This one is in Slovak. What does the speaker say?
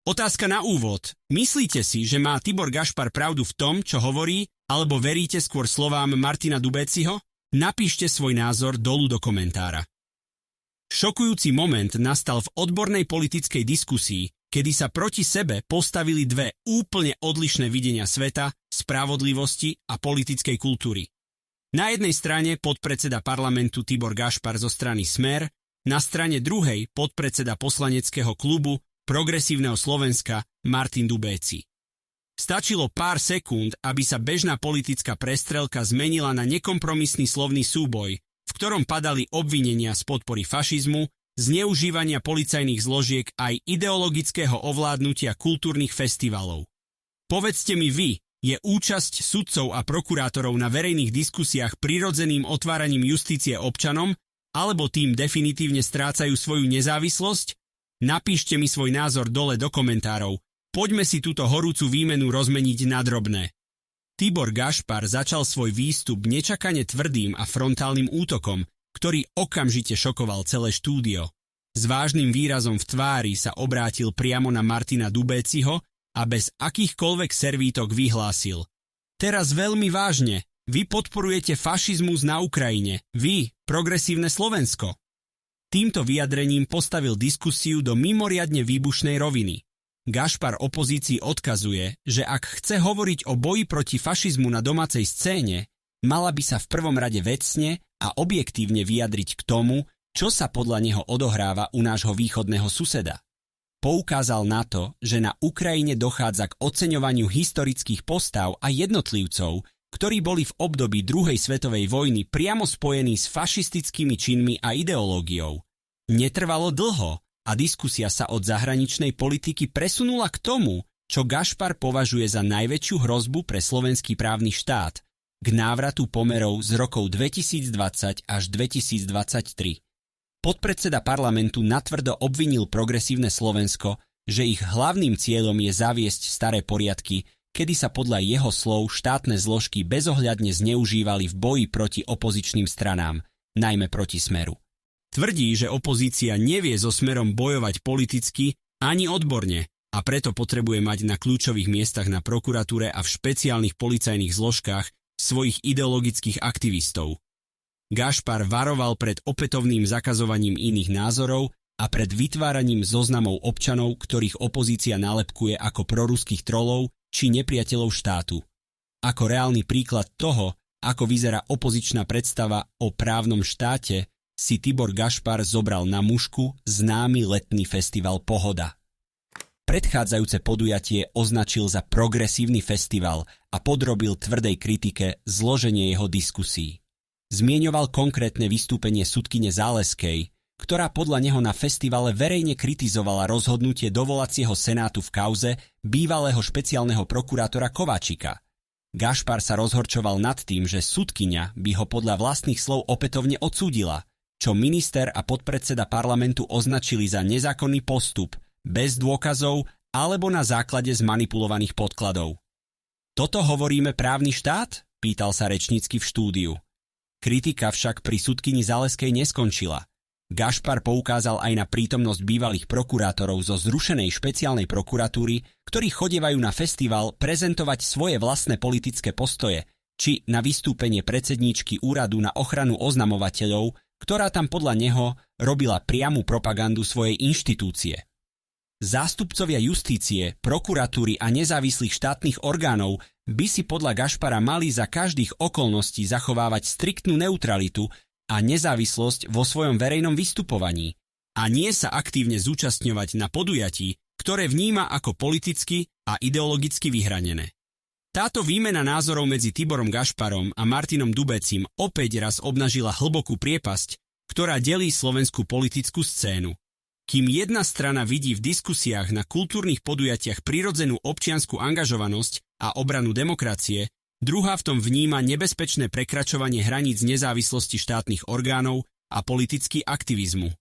Otázka na úvod. Myslíte si, že má Tibor Gašpar pravdu v tom, čo hovorí, alebo veríte skôr slovám Martina Dubéciho? Napíšte svoj názor dolu do komentára. Šokujúci moment nastal v odbornej politickej diskusii, kedy sa proti sebe postavili dve úplne odlišné videnia sveta, spravodlivosti a politickej kultúry. Na jednej strane podpredseda parlamentu Tibor Gašpar zo strany Smer, na strane druhej podpredseda poslaneckého klubu Progresívneho Slovenska Martin Dubéci. Stačilo pár sekúnd, aby sa bežná politická prestrelka zmenila na nekompromisný slovný súboj, v ktorom padali obvinenia z podpory fašizmu, zneužívania policajných zložiek aj ideologického ovládnutia kultúrnych festivalov. Povedzte mi vy, je účasť sudcov a prokurátorov na verejných diskusiách prirodzeným otváraním justície občanom, alebo tým definitívne strácajú svoju nezávislosť? Napíšte mi svoj názor dole do komentárov. Poďme si túto horúcu výmenu rozmeniť na drobné. Tibor Gašpar začal svoj výstup nečakane tvrdým a frontálnym útokom, ktorý okamžite šokoval celé štúdio. S vážnym výrazom v tvári sa obrátil priamo na Martina Dubéciho a bez akýchkoľvek servítok vyhlásil: Teraz veľmi vážne, vy podporujete fašizmus na Ukrajine, vy, Progresívne Slovensko. Týmto vyjadrením postavil diskusiu do mimoriadne výbušnej roviny. Gašpar opozícii odkazuje, že ak chce hovoriť o boji proti fašizmu na domácej scéne, mala by sa v prvom rade vecne a objektívne vyjadriť k tomu, čo sa podľa neho odohráva u nášho východného suseda. Poukázal na to, že na Ukrajine dochádza k oceňovaniu historických postav a jednotlivcov, ktorí boli v období druhej svetovej vojny priamo spojení s fašistickými činmi a ideológiou. Netrvalo dlho a diskusia sa od zahraničnej politiky presunula k tomu, čo Gašpar považuje za najväčšiu hrozbu pre slovenský právny štát, k návratu pomerov z rokov 2020 až 2023. Podpredseda parlamentu natvrdo obvinil Progresívne Slovensko, že ich hlavným cieľom je zaviesť staré poriadky, kedy sa podľa jeho slov štátne zložky bezohľadne zneužívali v boji proti opozičným stranám, najmä proti Smeru. Tvrdí, že opozícia nevie so Smerom bojovať politicky ani odborne a preto potrebuje mať na kľúčových miestach na prokuratúre a v špeciálnych policajných zložkách svojich ideologických aktivistov. Gašpar varoval pred opätovným zakazovaním iných názorov a pred vytváraním zoznamov občanov, ktorých opozícia nálepkuje ako proruských trolov či nepriateľov štátu. Ako reálny príklad toho, ako vyzerá opozičná predstava o právnom štáte, si Tibor Gašpar zobral na mušku známy letný festival Pohoda. Predchádzajúce podujatie označil za progresívny festival a podrobil tvrdej kritike zloženie jeho diskusí. Zmieňoval konkrétne vystúpenie sudkyne Záleskej, ktorá podľa neho na festivale verejne kritizovala rozhodnutie dovolacieho senátu v kauze bývalého špeciálneho prokurátora Kováčika. Gašpar sa rozhorčoval nad tým, že sudkyňa by ho podľa vlastných slov opätovne odsúdila, čo minister a podpredseda parlamentu označili za nezákonný postup, bez dôkazov alebo na základe zmanipulovaných podkladov. Toto hovoríme právny štát? Pýtal sa rečnícky v štúdiu. Kritika však pri sudkyni Záleskej neskončila. Gašpar poukázal aj na prítomnosť bývalých prokurátorov zo zrušenej špeciálnej prokuratúry, ktorí chodievajú na festival prezentovať svoje vlastné politické postoje, či na vystúpenie predsedníčky úradu na ochranu oznamovateľov, ktorá tam podľa neho robila priamu propagandu svojej inštitúcie. Zástupcovia justície, prokuratúry a nezávislých štátnych orgánov by si podľa Gašpara mali za každých okolností zachovávať striktnú neutralitu a nezávislosť vo svojom verejnom vystupovaní a nie sa aktívne zúčastňovať na podujatí, ktoré vníma ako politicky a ideologicky vyhranené. Táto výmena názorov medzi Tiborom Gašparom a Martinom Dubécim opäť raz obnažila hlbokú priepasť, ktorá delí slovenskú politickú scénu. Kým jedna strana vidí v diskusiách na kultúrnych podujatiach prirodzenú občiansku angažovanosť a obranu demokracie, druhá v tom vníma nebezpečné prekračovanie hraníc nezávislosti štátnych orgánov a politický aktivizmu.